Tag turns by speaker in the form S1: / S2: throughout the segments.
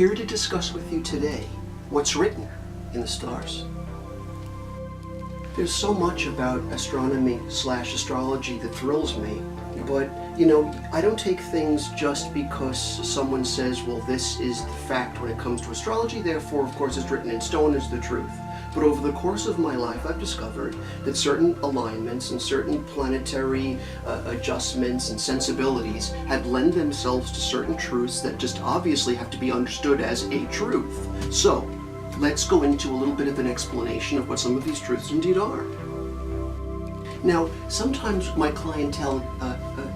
S1: here to discuss with you today what's written in the stars. There's so much about astronomy/astrology that thrills me, but I don't take things just because someone says, well, this is the fact when it comes to astrology, therefore, of course, it's written in stone is the truth. But over the course of my life, I've discovered that certain alignments and certain planetary adjustments and sensibilities have lent themselves to certain truths that just obviously have to be understood as a truth. So, let's go into a little bit of an explanation of what some of these truths indeed are. Now, sometimes my clientele,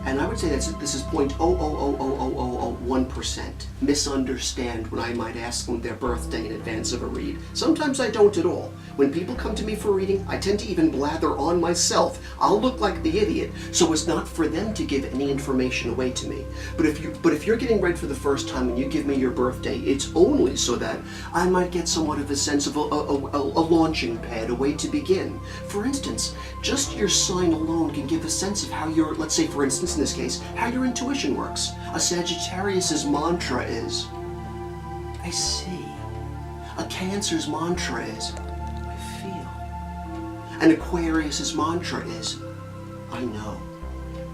S1: and I would say this is 0.0000001%, misunderstand when I might ask them their birthday in advance of a read. Sometimes I don't at all. When people come to me for a reading, I tend to even blather on myself. I'll look like the idiot, so it's not for them to give any information away to me. But if you're getting read for the first time and you give me your birthday, it's only so that I might get somewhat of a sense of a launching pad, a way to begin. For instance, just your sign alone can give a sense of how your, let's say for instance in this case, how your intuition works. A Sagittarius's mantra is, I see. A Cancer's mantra is, I feel. An Aquarius's mantra is, I know.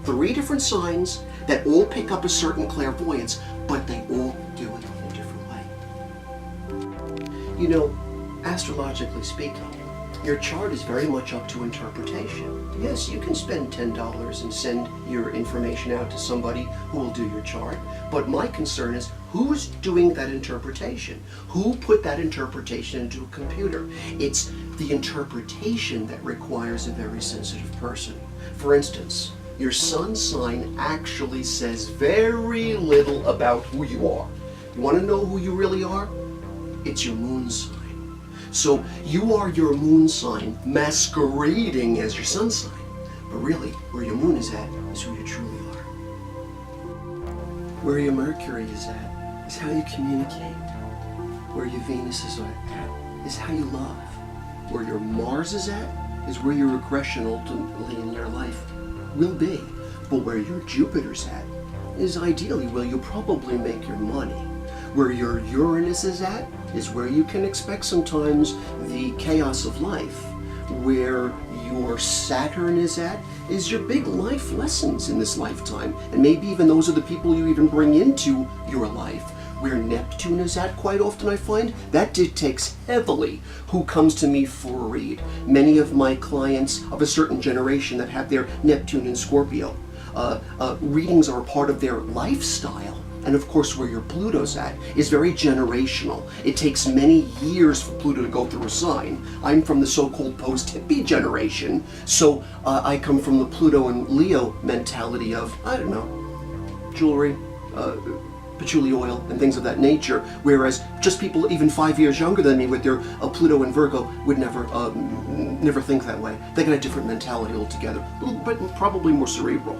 S1: 3 different signs that all pick up a certain clairvoyance, but they all do it in a different way. Astrologically speaking, your chart is very much up to interpretation. Yes, you can spend $10 and send your information out to somebody who will do your chart, but my concern is who's doing that interpretation? Who put that interpretation into a computer? It's the interpretation that requires a very sensitive person. For instance, your sun sign actually says very little about who you are. You want to know who you really are? It's your moon sign. So you are your moon sign masquerading as your sun sign. But really, where your moon is at is who you truly are. Where your Mercury is at is how you communicate. Where your Venus is at is how you love. Where your Mars is at is where your regression ultimately in your life will be. But where your Jupiter's at is ideally where you'll probably make your money. Where your Uranus is at is where you can expect sometimes the chaos of life. Where your Saturn is at is your big life lessons in this lifetime. And maybe even those are the people you even bring into your life. Where Neptune is at, quite often I find, that dictates heavily who comes to me for a read. Many of my clients of a certain generation that have their Neptune in Scorpio, readings are a part of their lifestyle. And of course, where your Pluto's at is very generational. It takes many years for Pluto to go through a sign. I'm from the so-called post-hippie generation, so I come from the Pluto and Leo mentality of, I don't know, jewelry, patchouli oil, and things of that nature, whereas just people even 5 years younger than me with their Pluto and Virgo would never think that way. They got a different mentality altogether, a little bit probably more cerebral.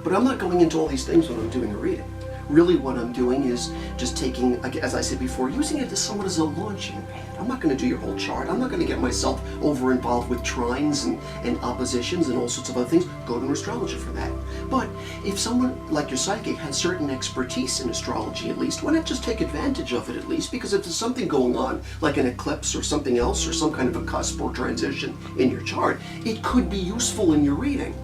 S1: But I'm not going into all these things when I'm doing a reading. Really what I'm doing is just taking, as I said before, using it as somewhat as a launching pad. I'm not going to do your whole chart. I'm not going to get myself over involved with trines and oppositions and all sorts of other things. Go to an astrologer for that. But if someone like your psychic has certain expertise in astrology at least, why not just take advantage of it at least? Because if there's something going on, like an eclipse or something else, or some kind of a cusp or transition in your chart, it could be useful in your reading.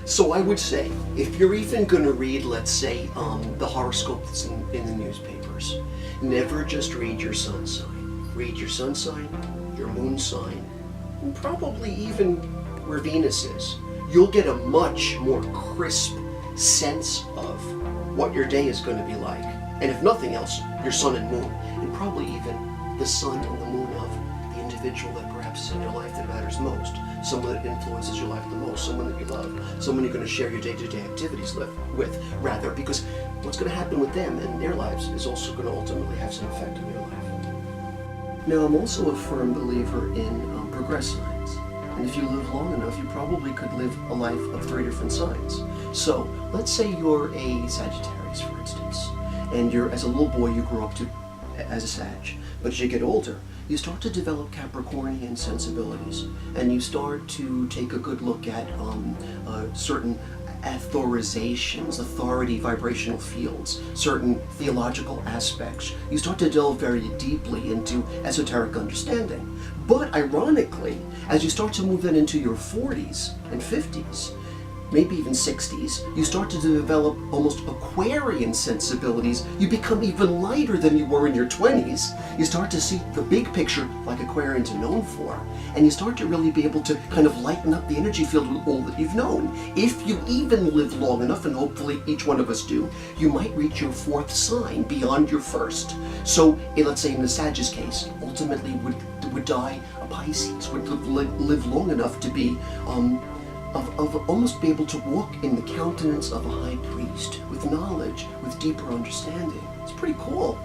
S1: So I would say, if you're even going to read, let's say, the horoscope that's in the newspapers, never just read your sun sign. Read your sun sign, your moon sign, and probably even where Venus is. You'll get a much more crisp sense of what your day is going to be like. And if nothing else, your sun and moon, and probably even the sun and the moon of the individual that perhaps is in your life that matters most. Someone that influences your life the most, someone that you love, someone you're going to share your day-to-day activities with, rather, because what's going to happen with them and their lives is also going to ultimately have some effect on your life. Now, I'm also a firm believer in progress signs, and if you live long enough, you probably could live a life of 3 different signs. So, let's say you're a Sagittarius, for instance, and as a little boy, you grew up as a Sag, but as you get older, you start to develop Capricornian sensibilities, and you start to take a good look at certain authorizations, authority, vibrational fields, certain theological aspects. You start to delve very deeply into esoteric understanding. But ironically, as you start to move then into your 40s and 50s, maybe even 60s, you start to develop almost Aquarian sensibilities. You become even lighter than you were in your 20s. You start to see the big picture like Aquarians are known for, and you start to really be able to kind of lighten up the energy field with all that you've known. If you even live long enough, and hopefully each one of us do, you might reach your 4th sign beyond your 1st. So let's say in the Sagittarius case, ultimately would die a Pisces, would live long enough to be of almost be able to walk in the countenance of a high priest, with knowledge, with deeper understanding. It's pretty cool.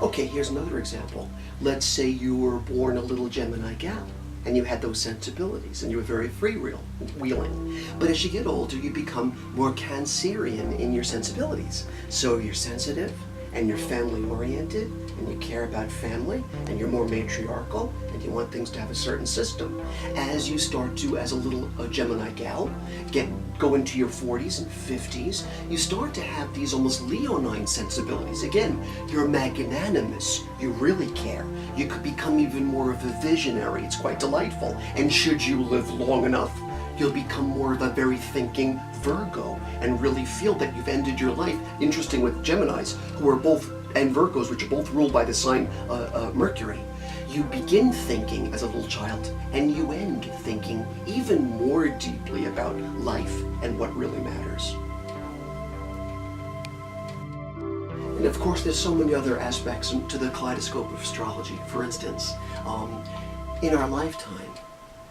S1: Okay, here's another example. Let's say you were born a little Gemini gal, and you had those sensibilities, and you were very freewheeling. But as you get older, you become more Cancerian in your sensibilities. So you're sensitive, and you're family-oriented, and you care about family, and you're more matriarchal, and you want things to have a certain system. As you start to, as a little Gemini gal, go into your 40s and 50s, you start to have these almost Leonine sensibilities. Again, you're magnanimous, you really care. You could become even more of a visionary. It's quite delightful. And should you live long enough, you'll become more of a very thinking Virgo and really feel that you've ended your life. Interesting with Geminis, who are both, and Virgos, which are both ruled by the sign Mercury. You begin thinking as a little child, and you end thinking even more deeply about life and what really matters. And of course, there's so many other aspects to the kaleidoscope of astrology. For instance, in our lifetime,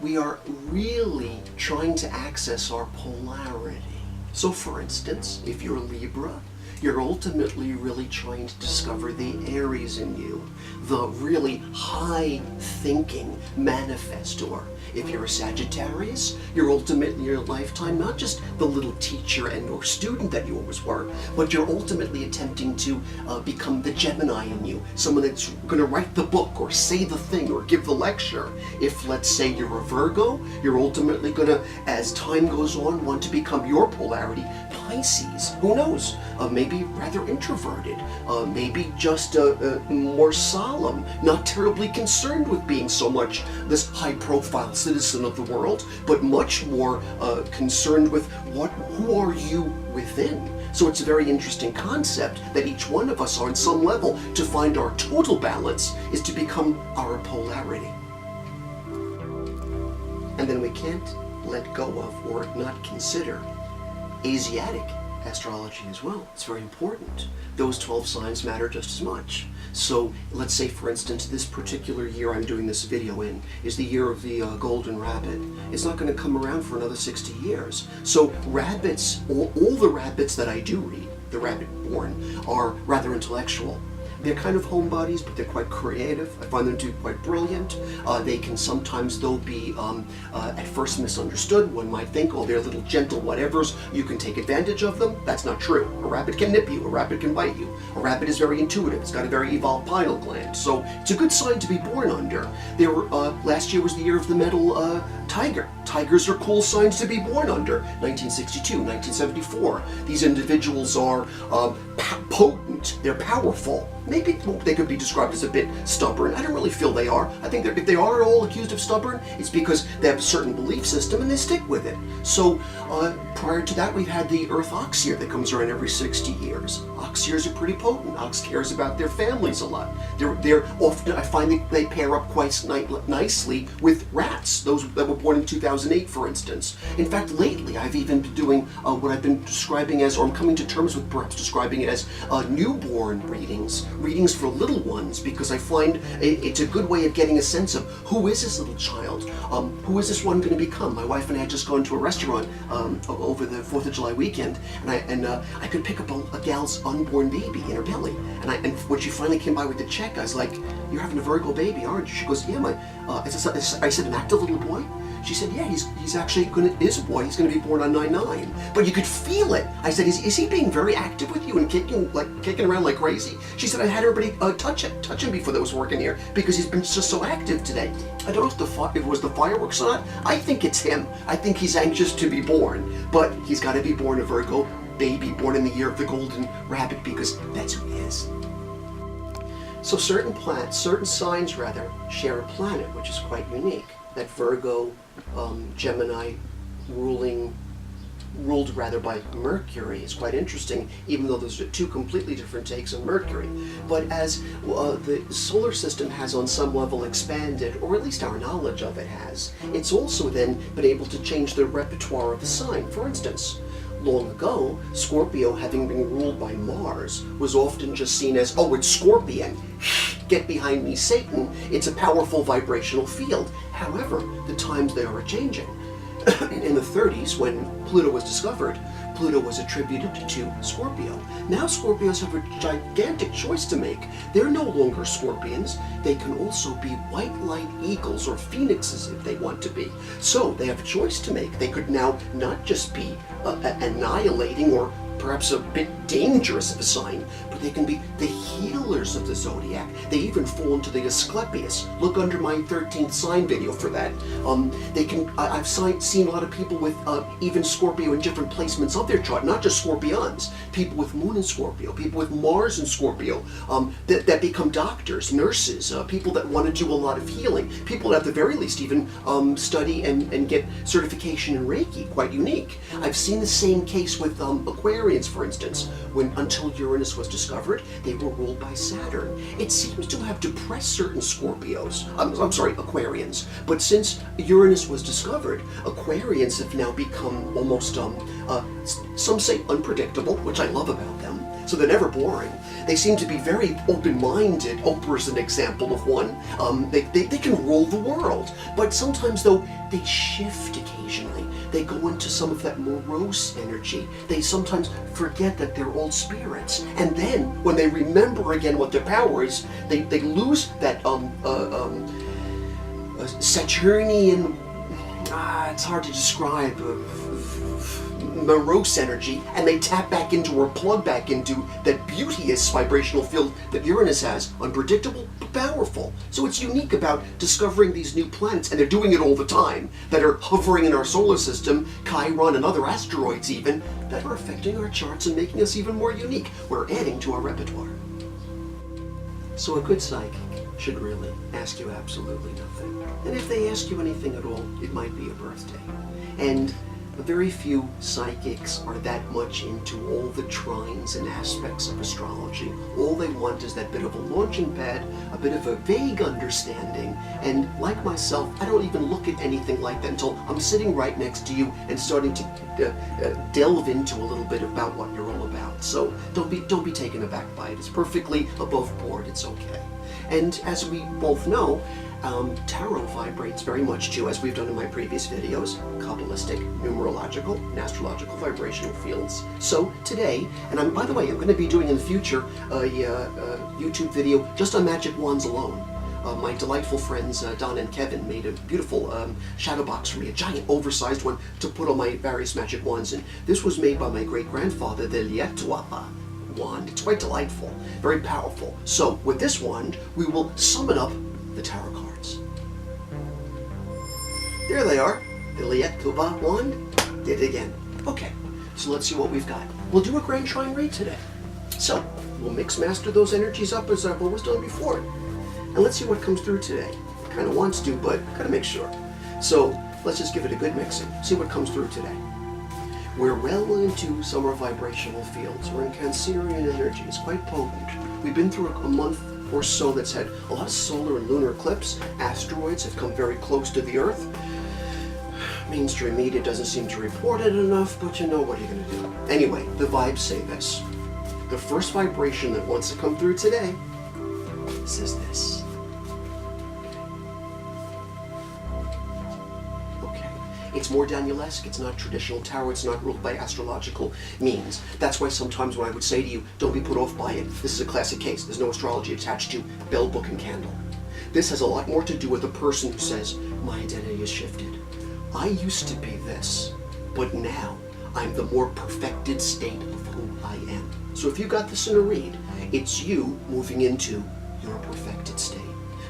S1: we are really trying to access our polarity. So for instance, if you're Libra, you're ultimately really trying to discover the Aries in you, the really high thinking manifestor. If you're a Sagittarius, you're ultimately in your lifetime not just the little teacher and or student that you always were, but you're ultimately attempting to become the Gemini in you, someone that's going to write the book or say the thing or give the lecture. If, let's say, you're a Virgo, you're ultimately going to, as time goes on, want to become your polarity, Pisces. Who knows? Maybe rather introverted, maybe just more solemn, not terribly concerned with being so much this high-profile citizen of the world, but much more concerned with who are you within. So it's a very interesting concept that each one of us, on some level, to find our total balance is to become our polarity. And then we can't let go of or not consider Asiatic astrology as well. It's very important. Those 12 signs matter just as much. So let's say, for instance, this particular year I'm doing this video in is the year of the golden rabbit. It's not going to come around for another 60 years. So rabbits, all the rabbits that I do read, the rabbit born, are rather intellectual. They're kind of homebodies, but they're quite creative. I find them to be quite brilliant. They can sometimes, though, be at first misunderstood. One might think, oh, they're little gentle whatevers. You can take advantage of them. That's not true. A rabbit can nip you. A rabbit can bite you. A rabbit is very intuitive. It's got a very evolved pineal gland. So it's a good sign to be born under. Last year was the year of the metal tiger. Tigers are cool signs to be born under. 1962, 1974. These individuals are potent. They're powerful. Maybe they could be described as a bit stubborn. I don't really feel they are. I think that if they are at all accused of stubborn, it's because they have a certain belief system and they stick with it. So prior to that, we've had the Earth ox year that comes around every 60 years. Ox years are pretty potent. Ox cares about their families a lot. They're often, I find they pair up quite nicely with rats, those that were born in 2008, for instance. In fact, lately, I've even been doing what I've been describing as, or I'm coming to terms with perhaps describing it as newborn readings for little ones, because I find it's a good way of getting a sense of who is this little child, who is this one going to become. My wife and I had just gone to a restaurant over the 4th of July weekend, and I could pick up a gal's unborn baby in her belly, and when she finally came by with the check, I was like, "You're having a Virgo baby, aren't you?" She goes, "Yeah, I said, an active little boy?" She said, yeah, he's actually is a boy. He's going to be born on 9/9. But you could feel it. I said, is he being very active with you and kicking around like crazy? She said, I had everybody touch him before they was working here because he's been just so active today. I don't know if it was the fireworks or not. I think it's him. I think he's anxious to be born. But he's got to be born a Virgo baby, born in the year of the golden rabbit, because that's who he is. So certain signs share a planet, which is quite unique. That Virgo, Gemini, ruled by Mercury is quite interesting, even though those are two completely different takes on Mercury. But as the solar system has on some level expanded, or at least our knowledge of it has, it's also then been able to change the repertoire of the sign. For instance, long ago, Scorpio, having been ruled by Mars, was often just seen as, oh, it's Scorpion. Get behind me, Satan. It's a powerful vibrational field. However, the times they are changing. In the 30s, when Pluto was discovered, Pluto was attributed to Scorpio. Now Scorpios have a gigantic choice to make. They're no longer scorpions. They can also be white light eagles or phoenixes if they want to be. So they have a choice to make. They could now not just be annihilating or perhaps a bit dangerous of a sign, but they can be the healers of the zodiac. They even fall into the Asclepius. Look under my 13th sign video for that. I've seen a lot of people with even Scorpio in different placements of their chart, not just Scorpions. People with Moon in Scorpio, people with Mars in Scorpio, that become doctors, nurses, people that want to do a lot of healing, people that at the very least even study and get certification in Reiki, quite unique. I've seen the same case with Aquarians, for instance. Until Uranus was discovered, they were ruled by Saturn. It seems to have depressed certain Aquarians. But since Uranus was discovered, Aquarians have now become almost, some say unpredictable, which I love about them. So they're never boring. They seem to be very open-minded. Oprah's an example of one. They can rule the world. But sometimes, though, they shift occasionally. They go into some of that morose energy. They sometimes forget that they're old spirits. And then, when they remember again what their power is, they lose that Saturnian, it's hard to describe, morose energy, and they tap back into or plug back into that beauteous vibrational field that Uranus has, unpredictable but powerful. So it's unique about discovering these new planets, and they're doing it all the time, that are hovering in our solar system, Chiron and other asteroids even, that are affecting our charts and making us even more unique. We're adding to our repertoire. So a good psychic should really ask you absolutely nothing. And if they ask you anything at all, it might be a birthday. And very few psychics are that much into all the trines and aspects of astrology. All they want is that bit of a launching pad, a bit of a vague understanding, and like myself, I don't even look at anything like that until I'm sitting right next to you and starting to delve into a little bit about what you're all about. So don't be taken aback by it. It's perfectly above board. It's okay. And as we both know, tarot vibrates very much too, as we've done in my previous videos, Kabbalistic, numerological, and astrological vibrational fields. So today, and by the way, I'm going to be doing in the future a YouTube video just on magic wands alone. My delightful friends Don and Kevin made a beautiful shadow box for me, a giant oversized one to put on my various magic wands. And this was made by my great-grandfather, the Lietwa wand. It's quite delightful, very powerful. So with this wand, we will summon up the tarot cards. There they are. The Lietwa wand did it again. Okay, so let's see what we've got. We'll do a grand trine read today. So we'll mix master those energies up as I've always done before. And let's see what comes through today. Kind of wants to, but gotta make sure. So let's just give it a good mixing. See what comes through today. We're well into summer vibrational fields. We're in Cancerian energy. It's quite potent. We've been through a month or so that's had a lot of solar and lunar eclipse. Asteroids have come very close to the Earth. Mainstream media doesn't seem to report it enough, but you know, what are you going to do? Anyway, the vibes say this. The first vibration that wants to come through today says this. It's more Danielesque. It's not traditional tarot. It's not ruled by astrological means. That's why sometimes when I would say to you, don't be put off by it. This is a classic case. There's no astrology attached to bell, book, and candle. This has a lot more to do with a person who says, my identity is shifted. I used to be this, but now I'm the more perfected state of who I am. So if you got this in a read, it's you moving into your perfected state.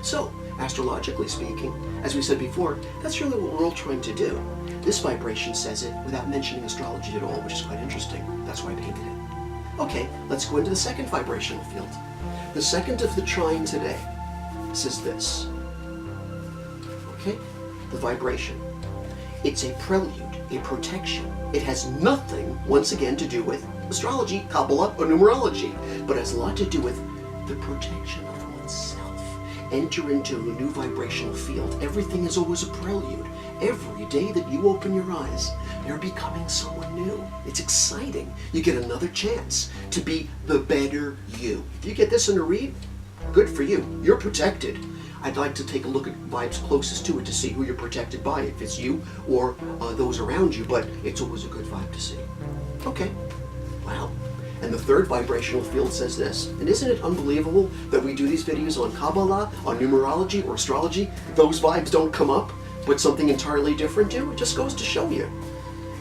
S1: So, astrologically speaking, as we said before, that's really what we're all trying to do. This vibration says it without mentioning astrology at all, which is quite interesting. That's why I painted it. Okay, let's go into the second vibrational field. The second of the trine today says this. Okay, the vibration. It's a prelude, a protection. It has nothing, once again, to do with astrology, Kabbalah, or numerology, but has a lot to do with the protection of oneself. Enter into a new vibrational field. Everything is always a prelude. Every day that you open your eyes, you're becoming someone new. It's exciting. You get another chance to be the better you. If you get this in a read, good for you. You're protected. I'd like to take a look at vibes closest to it to see who you're protected by, if it's you or those around you, but it's always a good vibe to see. Okay, wow. And the third vibrational field says this. And isn't it unbelievable that we do these videos on Kabbalah, on numerology, or astrology? Those vibes don't come up, but something entirely different do? It just goes to show you.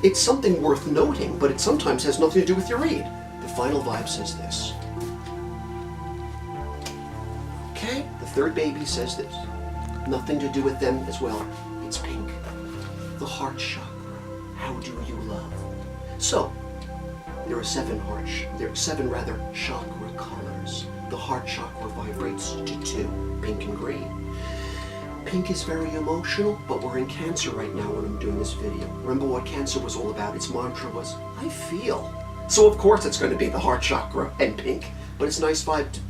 S1: It's something worth noting, but it sometimes has nothing to do with your read. The final vibe says this. Okay, the third baby says this. Nothing to do with them as well. It's pink. The heart chakra. How do you love? So, there are seven chakra colors. The heart chakra vibrates to 2, pink and green. Pink is very emotional, but we're in Cancer right now when I'm doing this video. Remember what Cancer was all about? Its mantra was, I feel. So of course it's going to be the heart chakra and pink, but it's a nice vibe to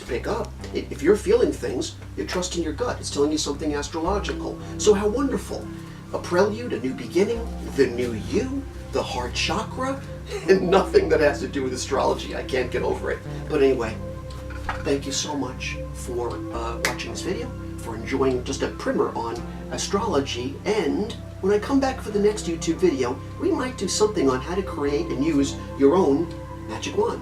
S1: pick up. If you're feeling things, you're trusting your gut. It's telling you something astrological. So how wonderful. A prelude, a new beginning, the new you, the heart chakra, and nothing that has to do with astrology. I can't get over it. But anyway, thank you so much for watching this video, for enjoying just a primer on astrology, and when I come back for the next YouTube video, we might do something on how to create and use your own magic wand.